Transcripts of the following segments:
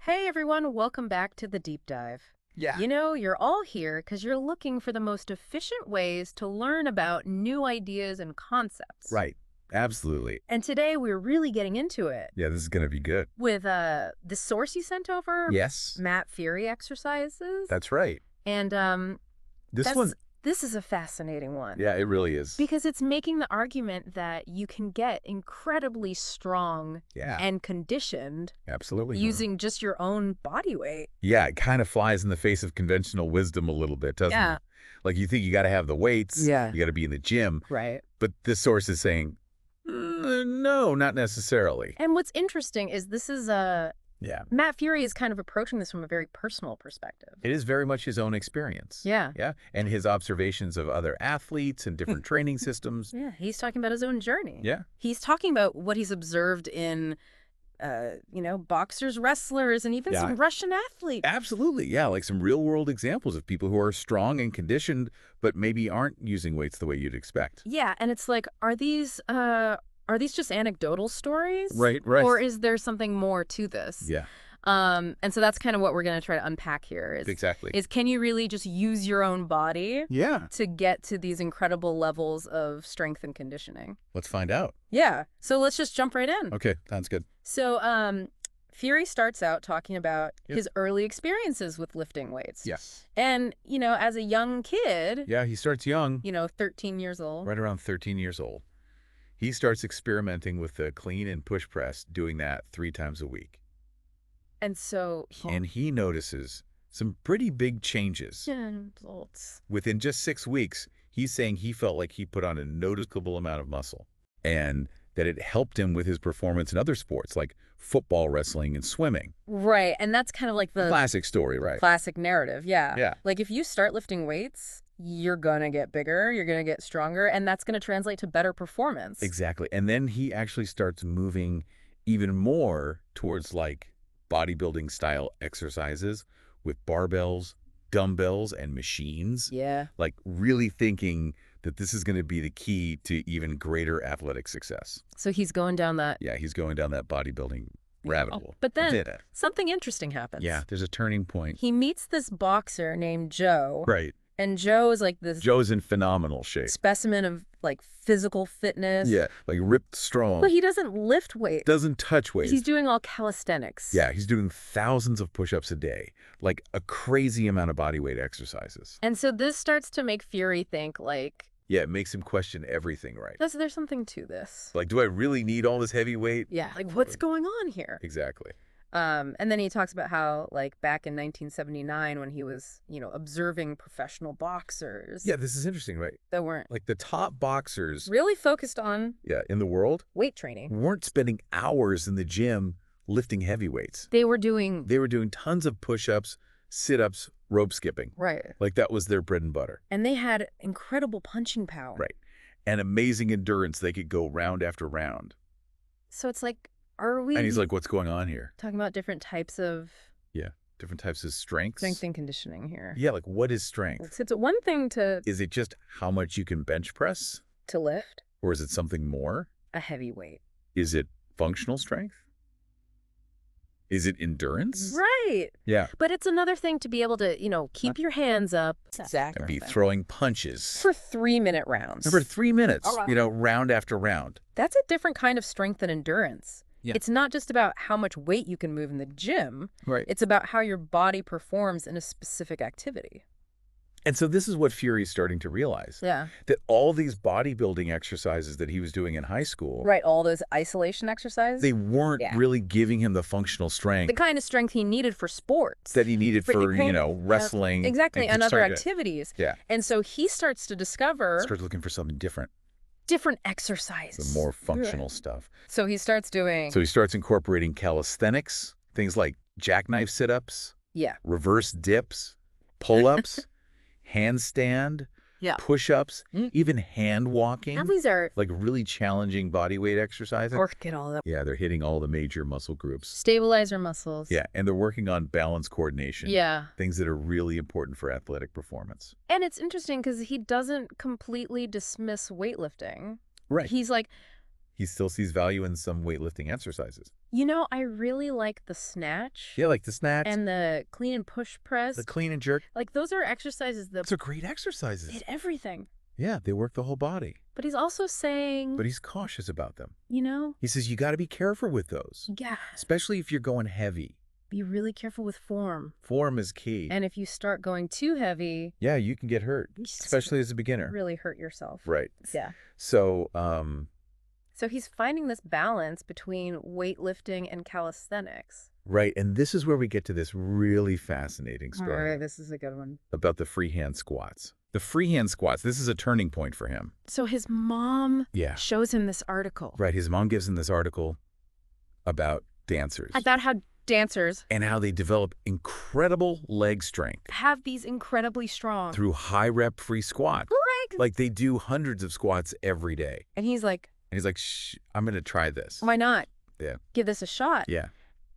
Hey everyone, welcome back to the deep dive. Yeah. You're all here because you're looking for the most efficient ways to learn about new ideas and concepts. Right. Absolutely. And today we're really getting into it Yeah, this is going to be good. with the source you sent over, Yes. Matt Furey exercises. That's right. And This that's, one, this is a fascinating one. yeah, it really is. Because it's making the argument that you can get incredibly strong Yeah, and conditioned absolutely. using just your own body weight. Yeah, it kind of flies in the face of conventional wisdom a little bit, doesn't it? Like you think you got to have the weights. Yeah. You got to be in the gym. Right. But this source is saying, no, not necessarily. And what's interesting is this is Yeah. Matt Furey is kind of approaching this from a very personal perspective. It is very much his own experience. Yeah. Yeah. And his observations of other athletes and different training systems. Yeah, he's talking about his own journey. Yeah. He's talking about what he's observed in, boxers, wrestlers, and even some Russian athletes. Absolutely. Yeah. Like some real world examples of people who are strong and conditioned, but maybe aren't using weights the way you'd expect. Yeah, and it's like, are these just anecdotal stories? Right. Or is there something more to this? Yeah. And so that's kind of what we're going to try to unpack here. Exactly. Is can you really just use your own body to get to these incredible levels of strength and conditioning? Let's find out. Yeah. So let's just jump right in. Okay. Sounds good. So Furey starts out talking about his early experiences with lifting weights. Yes. And, as a young kid, Yeah. He starts young. 13 years old. Right around 13 years old. He starts experimenting with the clean and push press, doing that 3 times a week. And so And he notices some pretty big changes. results. Within just 6 weeks, he's saying he felt like he put on a noticeable amount of muscle and that it helped him with his performance in other sports like football, wrestling, and swimming. Right. And that's kind of like the Classic story, right? classic narrative. Yeah. Yeah. Like if you start lifting weights, you're going to get bigger, you're going to get stronger, and that's going to translate to better performance. Exactly. And then he actually starts moving even more towards like bodybuilding style exercises with barbells, dumbbells, and machines. Yeah. Like really thinking that this is going to be the key to even greater athletic success. So he's going down that. Yeah, he's going down that bodybuilding rabbit hole. But then Did it. something interesting happens. Yeah, there's a turning point. He meets this boxer named Joe. Right. And Joe is like this Joe's in phenomenal shape. specimen of like physical fitness. Yeah, like ripped strong. But he doesn't lift weights. Doesn't touch weights. He's doing all calisthenics. Yeah, he's doing thousands of push-ups a day, like a crazy amount of body weight exercises. And so this starts to make Furey think like, Yeah, it makes him question everything, right? there's something to this. Like, do I really need all this heavy weight? Yeah. Like what's going on here? Exactly. And then he talks about how like back in 1979 when he was, observing professional boxers. Yeah, this is interesting, right? That weren't Like the top boxers, really focused on in the world weight training. weren't spending hours in the gym lifting heavy weights. They were doing They were doing tons of push-ups, sit-ups, rope skipping. right. Like that was their bread and butter. And they had incredible punching power. Right. And amazing endurance. They could go round after round. So it's like, are we And he's like, what's going on here? talking about different types of Different types of strengths. strength and conditioning here? Yeah, like what is strength? It's one thing to Is it just how much you can bench press? lift Or is it something more? a heavy weight. Is it functional strength? Is it endurance? Right. Yeah. But it's another thing to be able to, keep your hands up. And be throwing punches. For 3-minute rounds. For 3 minutes, All right. round after round. That's a different kind of strength and endurance. Yeah. It's not just about how much weight you can move in the gym. Right. It's about how your body performs in a specific activity. And so this is what Furey's starting to realize. Yeah. That all these bodybuilding exercises that he was doing in high school, Right. All those isolation exercises. they weren't Yeah. really giving him the functional strength The kind of strength he needed for sports. that he needed for, wrestling. Exactly. And other started to- activities. Yeah. And so he starts to discover Starts looking for something different, different exercises. some more functional stuff. So he starts doing. So he starts incorporating calisthenics, things like jackknife sit-ups, Yeah. reverse dips, pull-ups, handstand, Yeah. push-ups, even hand walking, Now these are. like really challenging body weight exercises. Work it all up. Yeah, they're hitting all the major muscle groups. Stabilizer muscles. Yeah, and they're working on balance coordination. Yeah. Things that are really important for athletic performance. And it's interesting because he doesn't completely dismiss weightlifting. Right. He's like, He still sees value in some weightlifting exercises. You know, I really like the snatch. Yeah, like the snatch, And the clean and push press. the clean and jerk. Like, those are exercises that Those are great exercises. hit everything. Yeah, they work the whole body. But he's also saying, But he's cautious about them. you know, He says you got to be careful with those, yeah, especially if you're going heavy. be really careful with form. Form is key. And if you start going too heavy, Yeah, you can get hurt, you just especially as a beginner. really hurt yourself. Right. Yeah. So, So he's finding this balance between weightlifting and calisthenics. right. And this is where we get to this really fascinating All story right, this is a good one. about the freehand squats. The freehand squats, this is a turning point for him. So his mom Yeah. shows him this article Right. His mom gives him this article about dancers about how dancers and how they develop incredible leg strength have these incredibly strong through high rep free squats. legs. Like they do hundreds of squats every day. And he's like, And he's like, shh, I'm going to try this. why not? Yeah. Give this a shot. Yeah.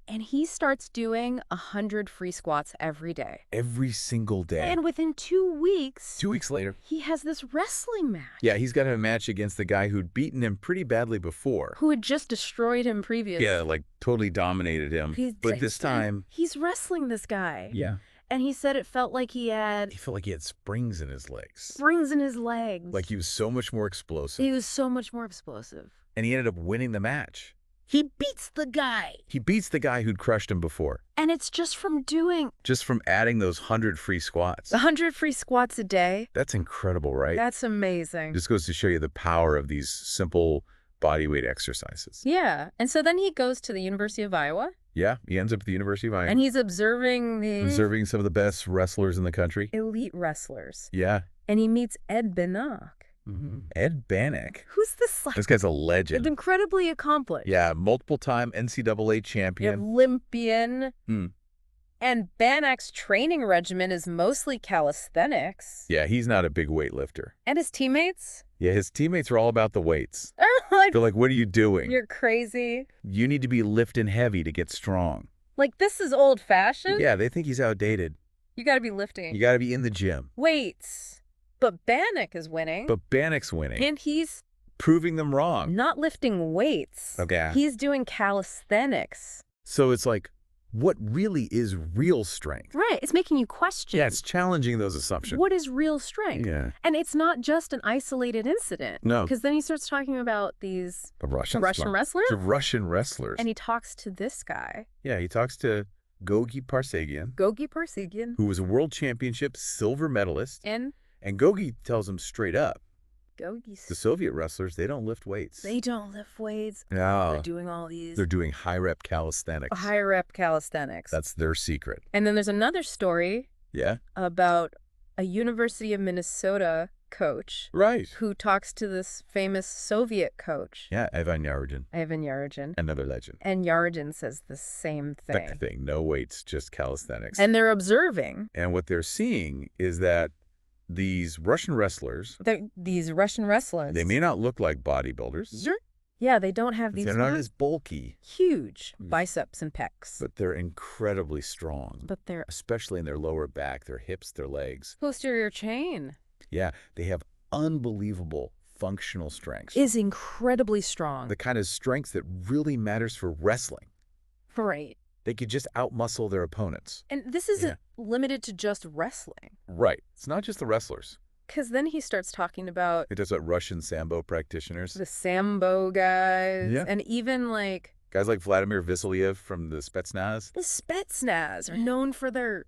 And he starts doing 100 free squats every day. Every single day. And within 2 weeks, 2 weeks later. he has this wrestling match. Yeah, he's got a match against the guy who'd beaten him pretty badly before. Who had just destroyed him previously. Yeah, like totally dominated him. But this time, he's wrestling this guy. yeah, And he said it felt like he had he felt like he had springs in his legs. springs in his legs. Like he was so much more explosive. He was so much more explosive. And he ended up winning the match. He beats the guy. He beats the guy who'd crushed him before, And it's just from doing just from adding those 100 free squats. 100 free squats a day. That's incredible, right? That's amazing. Just goes to show you the power of these simple bodyweight exercises. Yeah. And so then he goes to the University of Iowa. Yeah, he ends up at the University of Iowa. And he's observing the Observing some of the best wrestlers in the country. elite wrestlers. Yeah. And he meets Ed Bannock. Ed Bannock. Who's this? This guy's a It's legend. incredibly accomplished. Yeah, multiple-time NCAA champion. Olympian. Hmm. And Bannock's training regimen is mostly calisthenics. Yeah, he's not a big weightlifter. And his teammates Yeah, his teammates are all about the weights. are like, They're like, what are you doing? you're crazy. You need to be lifting heavy to get strong. Like, this is old-fashioned. Yeah, they think he's outdated. You got to be lifting You got to be in the gym. weights. But Bannock is winning. But Bannock's winning, And he's proving them wrong. not lifting weights. Okay. He's doing calisthenics. So it's like, what really is real strength? Right. It's making you question. Yeah, it's challenging those assumptions. What is real strength? Yeah. And it's not just an isolated incident. No. Because then he starts talking about these The Russians. Russian wrestlers. The Russian wrestlers. And he talks to this guy, Yeah, he talks to Gogi Parsegian, Gogi Parsegian. who was a world championship silver medalist. And And Gogi tells him straight up, Gogi's. the Soviet wrestlers, they don't lift weights. They don't lift weights. No. They're doing all these They're doing high rep calisthenics. high rep calisthenics. That's their secret. And then there's another story Yeah. about a University of Minnesota coach Right. who talks to this famous Soviet coach, Yeah, Ivan Yaredin, Ivan Yaredin. another legend. And Yaredin says the same thing. Same thing. No weights, just calisthenics. And they're observing And what they're seeing is that these Russian wrestlers, these Russian wrestlers. they may not look like bodybuilders. Yeah, they don't have these They're not as bulky, huge biceps and pecs. but they're incredibly strong, But their especially in their lower back, their hips, their legs. posterior chain Yeah, they have unbelievable functional strengths. is incredibly strong. The kind of strength that really matters for wrestling. Right. They could just outmuscle their opponents. And this isn't limited to just wrestling. Right. It's not just the wrestlers. Because then he starts talking about It does what Russian Sambo practitioners. the Sambo guys. Yeah. And even like Guys like Vladimir Vasiliev from the Spetsnaz. the Spetsnaz are known for their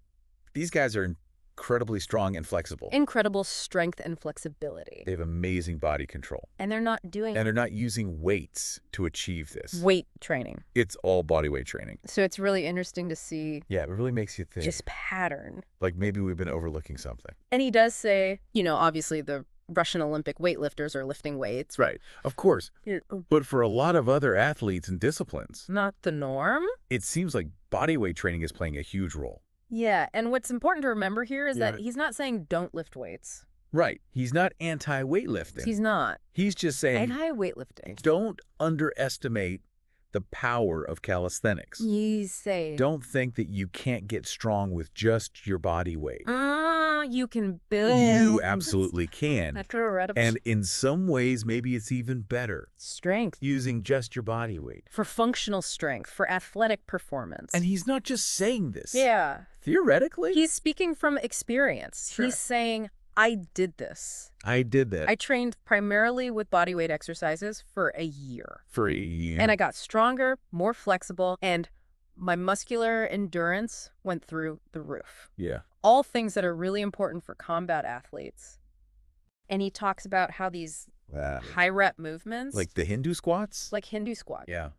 These guys are incredibly strong and flexible. incredible strength and flexibility. They have amazing body control. And they're not doing And they're not using weights to achieve this. weight training. It's all body weight training. So it's really interesting to see Yeah, it really makes you think. just pattern. Like maybe we've been overlooking something. And he does say, you know, obviously the Russian Olympic weightlifters are lifting weights. Right. Of course. Yeah. But for a lot of other athletes and disciplines, Not the norm. it seems like body weight training is playing a huge role. Yeah. And what's important to remember here is Yeah. that he's not saying don't lift weights. Right. He's not anti-weightlifting. He's not. He's just saying Anti-weightlifting. don't underestimate the power of calisthenics. He's saying. Don't think that you can't get strong with just your body weight. you can build. You absolutely can. After a read And in some ways, maybe it's even better. Strength. Using just your body weight. For functional strength, for athletic performance. And he's not just saying this. Yeah. Theoretically? He's speaking from experience. Sure. He's saying, I did this. I did that. I trained primarily with bodyweight exercises for a year. For a year. And I got stronger, more flexible, and my muscular endurance went through the roof. Yeah. All things that are really important for combat athletes. And he talks about how these high rep movements, Like the Hindu squats? like Hindu squat. Yeah.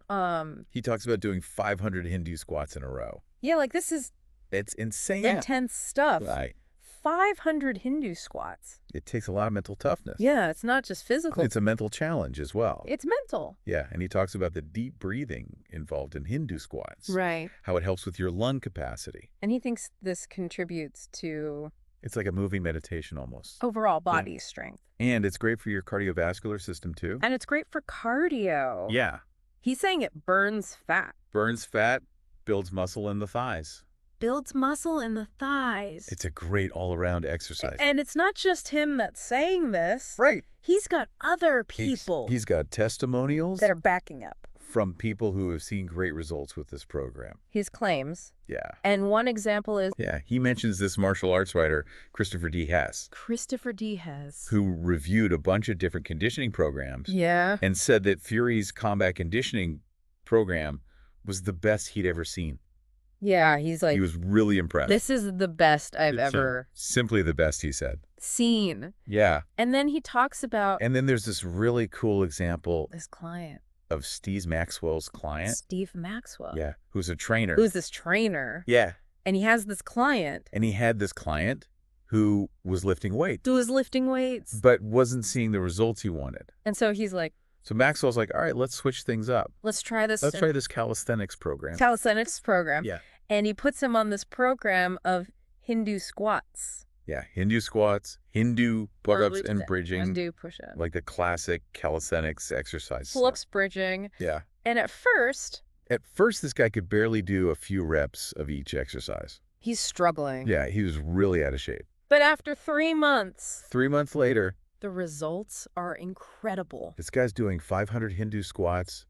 He talks about doing 500 Hindu squats in a row. Yeah, like this is It's insane. intense stuff. Right. 500 Hindu squats. It takes a lot of mental toughness. Yeah, it's not just physical. It's a mental challenge as well. It's mental. Yeah, and he talks about the deep breathing involved in Hindu squats. Right. How it helps with your lung capacity. And he thinks this contributes to It's like a moving meditation almost. overall body strength. And it's great for your cardiovascular system too. And it's great for cardio. Yeah. He's saying it burns fat. Burns fat, builds muscle in the thighs. Builds muscle in the thighs. It's a great all-around exercise. And it's not just him that's saying this. Right. He's got other people He's got testimonials that are backing up from people who have seen great results with this program. his claims. Yeah. And one example is Yeah. He mentions this martial arts writer, Christopher D. Hess, Christopher D. Hess. who reviewed a bunch of different conditioning programs Yeah. and said that Furey's combat conditioning program was the best he'd ever seen. Yeah, he's like, He was really impressed. this is the best I've ever Simply the best, he said. seen. Yeah. And then he talks about And then there's this really cool example this client, of Steve Maxwell's client. Steve Maxwell. Yeah. Who's a trainer. Who's this trainer. Yeah. And he has this client And he had this client who was lifting weights, who is lifting weights. but wasn't seeing the results he wanted. And so he's like, So Maxwell's like, all right, let's switch things up. let's try this. Let's try this calisthenics program. Calisthenics program. Yeah. And he puts him on this program of Hindu squats. Yeah. Hindu squats, Hindu pull-ups and bridging. Hindu push-ups. Like the classic calisthenics exercise. Pull-ups, bridging. Yeah. And at first, This guy could barely do a few reps of each exercise. he's struggling. Yeah, he was really out of shape. But after 3 months, 3 months later, the results are incredible. this guy's doing 500 Hindu squats,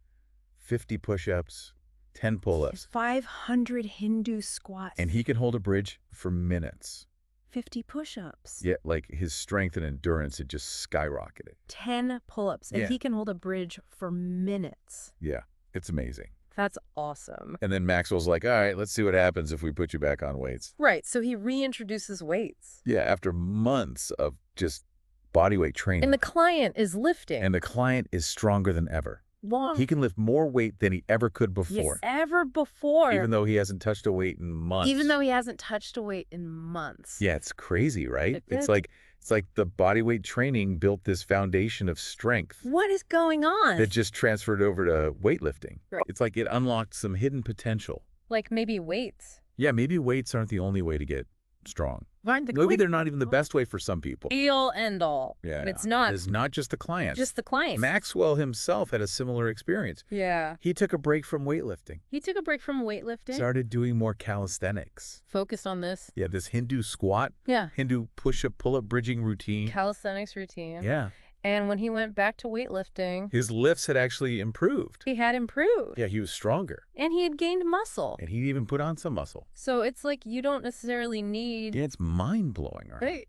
50 push-ups, 10 pull-ups, 500 Hindu squats. and he can hold a bridge for minutes. 50 push-ups. Yeah, like his strength and endurance had just skyrocketed. 10 pull-ups. And Yeah. he can hold a bridge for minutes. Yeah, it's amazing. That's awesome. And then Maxwell's like, all right, let's see what happens if we put you back on weights. Right. So he reintroduces weights. Yeah, after months of just bodyweight training. And the client is lifting. And the client is stronger than ever. Long. He can lift more weight than he ever could Yes, before. ever before. Even though he hasn't touched a weight in months. Even though he hasn't touched a weight in months. Yeah, it's crazy, right? It It's is. like the bodyweight training built this foundation of strength What is going on? that just transferred over to weightlifting. Right. It's like it unlocked some hidden potential. Like maybe weights. Yeah, maybe weights aren't the only way to get strong. Aren't the Maybe they're not even the best way for some people. be all end all. Yeah, But it's not It's not just the client. just the client. Maxwell himself had a similar experience. Yeah. He took a break from weightlifting, He took a break from weightlifting. started doing more calisthenics. Focused on this. Yeah, this Hindu squat, Yeah. Hindu push-up, pull-up bridging routine. Calisthenics routine. Yeah. And when he went back to weightlifting, His lifts had actually improved. he had improved. Yeah, he was stronger. And he had gained muscle. And he even put on some muscle. So it's like you don't necessarily need Yeah, it's mind-blowing, right? right,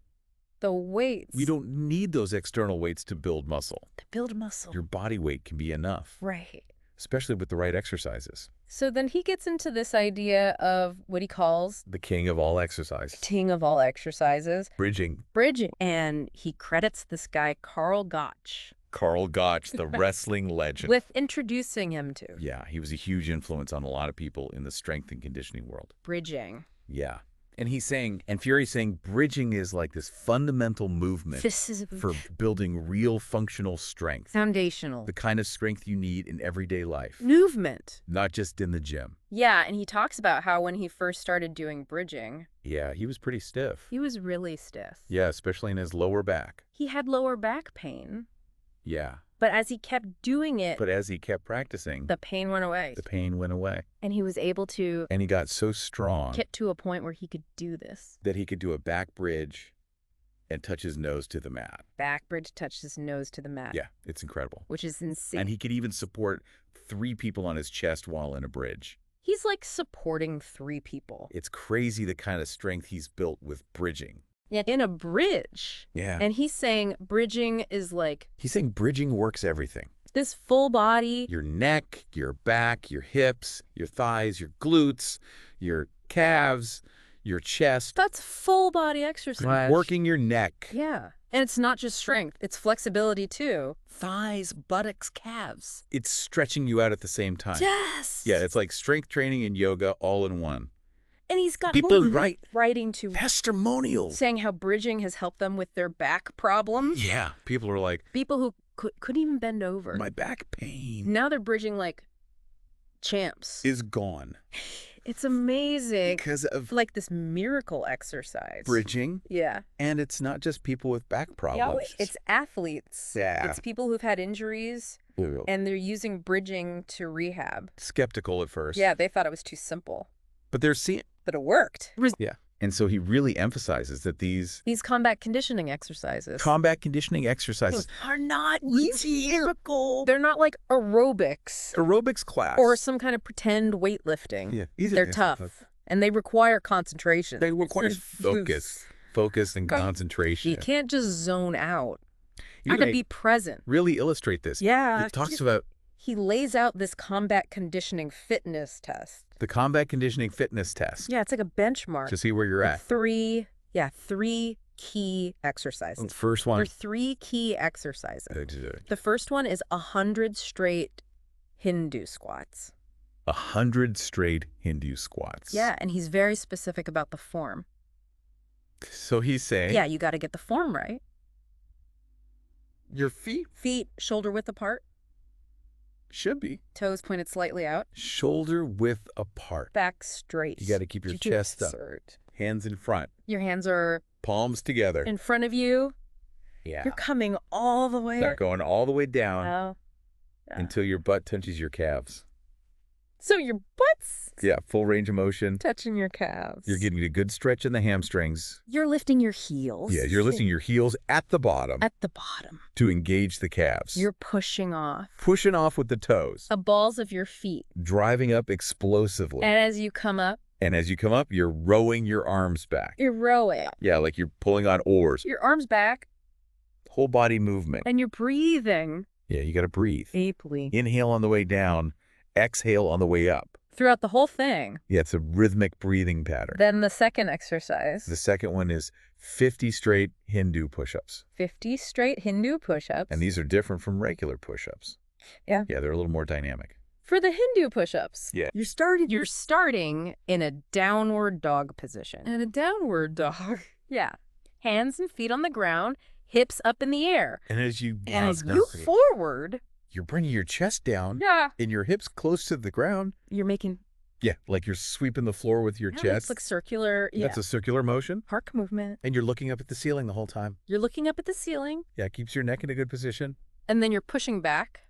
the weights You don't need those external weights to build muscle. to build muscle. Your body weight can be enough, Right. especially with the right exercises. So then he gets into this idea of what he calls The king of all exercise. king of all exercises, Bridging. bridging. And he credits this guy, Carl Gotch, Carl Gotch, the wrestling legend. with introducing him to Yeah, he was a huge influence on a lot of people in the strength and conditioning world. bridging. Yeah. And he's saying, and Furey's saying, bridging is like this fundamental movement This is for building real functional strength. foundational The kind of strength you need in everyday life, movement. not just in the gym. Yeah, and he talks about how when he first started doing bridging, Yeah, he was pretty stiff. he was really stiff. Yeah, especially in his lower back. He had lower back pain, Yeah. but as he kept doing it, But as he kept practicing, the pain went away. the pain went away. And he was able to And he got so strong get to a point where he could do this. that he could do a back bridge and touch his nose to the mat. Back bridge, touch his nose to the mat. Yeah, it's incredible. Which is insane. And he could even support 3 people on his chest while in a bridge. He's like supporting 3 people. It's crazy the kind of strength he's built with bridging. Yeah, in a bridge. Yeah. And he's saying bridging is like... He's saying bridging works everything. This full body... Your neck, your back, your hips, your thighs, your glutes, your calves, your chest. That's full body exercise. Working your neck. Yeah. And it's not just strength. It's flexibility, too. Thighs, buttocks, calves. It's stretching you out at the same time. Yes! Yeah, it's like strength training and yoga all in one. And he's got people writing to testimonials saying how bridging has helped them with their back problems. Yeah, people are like... People who couldn't even bend over. My back pain. Now they're bridging like champs. Is gone. It's amazing. Because of... like this miracle exercise. Bridging. Yeah. And it's not just people with back problems. Yeah, it's athletes. Yeah. It's people who've had injuries. And they're using bridging to rehab. Skeptical at first. Yeah, they thought it was too simple. But they're seeing... But it worked. Yeah. And so he really emphasizes that these combat conditioning exercises. Combat conditioning exercises are not typical. They're not like aerobics. Aerobics class. Or some kind of pretend weightlifting. Yeah. They're tough. And they require concentration. They require focus. Focus and concentration. You can't just zone out. You gotta be present. Really illustrate this. Yeah. It talks about... He lays out this combat conditioning fitness test. The combat conditioning fitness test. Yeah, it's like a benchmark. To see where you're at. 3 key exercises. The first one. There are 3 key exercises. The first one is 100 straight Hindu squats. 100 straight Hindu squats. Yeah, and he's very specific about the form. So he's saying... Yeah, you got to get the form right. Your feet? Feet shoulder width apart. Should be. Toes pointed slightly out. Shoulder width apart. Back straight. You got to keep your chest up. Hands in front. Your hands are... palms together. In front of you. Yeah. You're coming all the way... Start going all the way down Yeah. until your butt touches your calves. So your butt's... Yeah, full range of motion. touching your calves. You're getting a good stretch in the hamstrings. You're lifting your heels. Yeah, you're lifting your heels at the bottom. At the bottom. To engage the calves. You're pushing off. Pushing off with the toes. The balls of your feet. Driving up explosively. And as you come up. You're rowing your arms back. You're rowing. Yeah, like you're pulling on oars. Your arms back. Whole body movement. And you're breathing. Yeah, you got to breathe. Deeply. Inhale on the way down. Exhale on the way up. Throughout the whole thing. Yeah, it's a rhythmic breathing pattern. Then the second exercise. The second one is 50 straight Hindu push-ups. 50 straight Hindu push-ups. And these are different from regular push-ups. Yeah. Yeah, they're a little more dynamic. For the Hindu push-ups. Yeah. You're starting in a downward dog position. In a downward dog. Yeah. Hands and feet on the ground, hips up in the air. And as you forward, you're bringing your chest down. Yeah. And your hips close to the ground. You're making... Yeah, like you're sweeping the floor with your chest. It's like circular... Yeah. That's a circular motion. Arc movement. And you're looking up at the ceiling the whole time. You're looking up at the ceiling. Yeah, it keeps your neck in a good position. And then you're pushing back.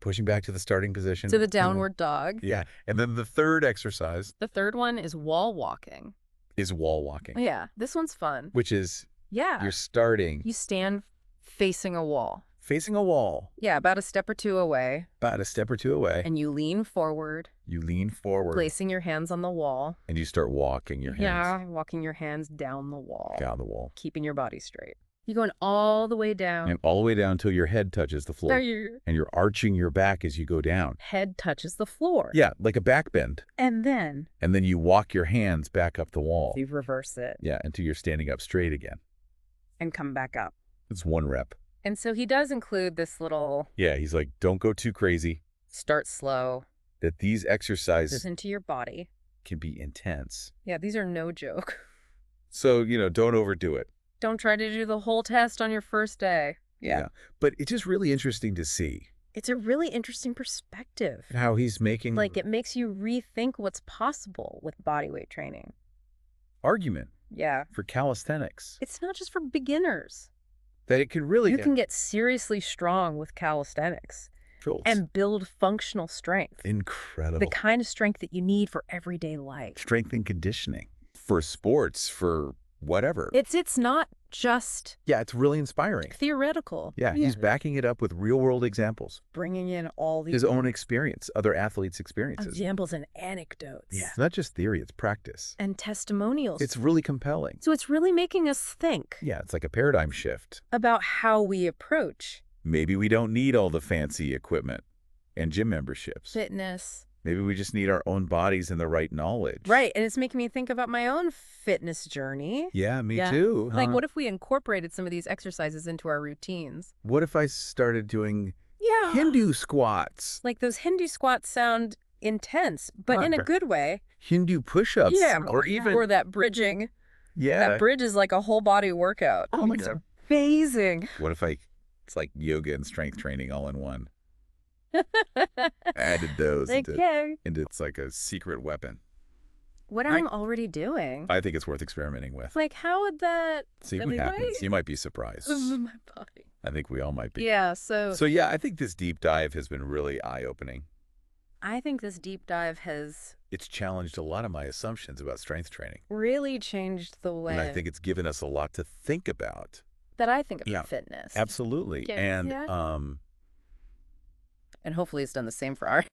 Pushing back to the starting position. To the downward dog. Yeah. And then the third exercise. The third one is wall walking. Is wall walking. Yeah, this one's fun. Which is... Yeah. You're starting... You stand facing a wall. Facing a wall. Yeah, about a step or two away. About a step or two away. And you lean forward. You lean forward. Placing your hands on the wall. And you start walking your hands. Yeah, walking your hands down the wall. Down the wall. Keeping your body straight. You're going all the way down. And all the way down until your head touches the floor. And you're arching your back as you go down. Head touches the floor. Yeah, like a back bend. And then you walk your hands back up the wall. You reverse it. Yeah, until you're standing up straight again. And come back up. It's 1 rep. And so he does include this little... Yeah, he's like, don't go too crazy. Start slow. That these exercises... Listen to your body. Can be intense. Yeah, these are no joke. So, don't overdo it. Don't try to do the whole test on your first day. Yeah. But it's just really interesting to see. It's a really interesting perspective. How he's making... Like, it makes you rethink what's possible with bodyweight training. Argument. Yeah. For calisthenics. It's not just for beginners. That it can really... You can get seriously strong with calisthenics. And build functional strength. Incredible. The kind of strength that you need for everyday life. Strength and conditioning. For sports, for whatever. It's not just Yeah, it's really inspiring. theoretical. Yeah, he's backing it up with real-world examples. Bringing in all these His own experience, other athletes' experiences. examples and anecdotes. Yeah. It's not just theory, it's practice. And testimonials. It's really compelling. So it's really making us think. Yeah, it's like a paradigm shift. About how we approach Maybe we don't need all the fancy equipment and gym memberships. fitness. Maybe we just need our own bodies and the right knowledge. Right, and it's making me think about my own fitness journey. Yeah, me too. Like, what if we incorporated some of these exercises into our routines? What if I started doing Hindu squats? Like, those Hindu squats sound intense, but in a good way. Hindu push-ups. Yeah, or that bridging. Yeah. That bridge is like a whole body workout. Oh my It's God. amazing. What if it's like yoga and strength training all in one? Added those into it's like a secret weapon. What I'm already doing. I think it's worth experimenting with. Like, how would that See what happens. You might be surprised. my body? I think we all might be. Yeah, so yeah, I think this deep dive has been really eye-opening. I think this deep dive has It's challenged a lot of my assumptions about strength training. really changed the way And I think it's given us a lot to think about. that I think about fitness. Absolutely. Yeah. And And hopefully it's done the same for our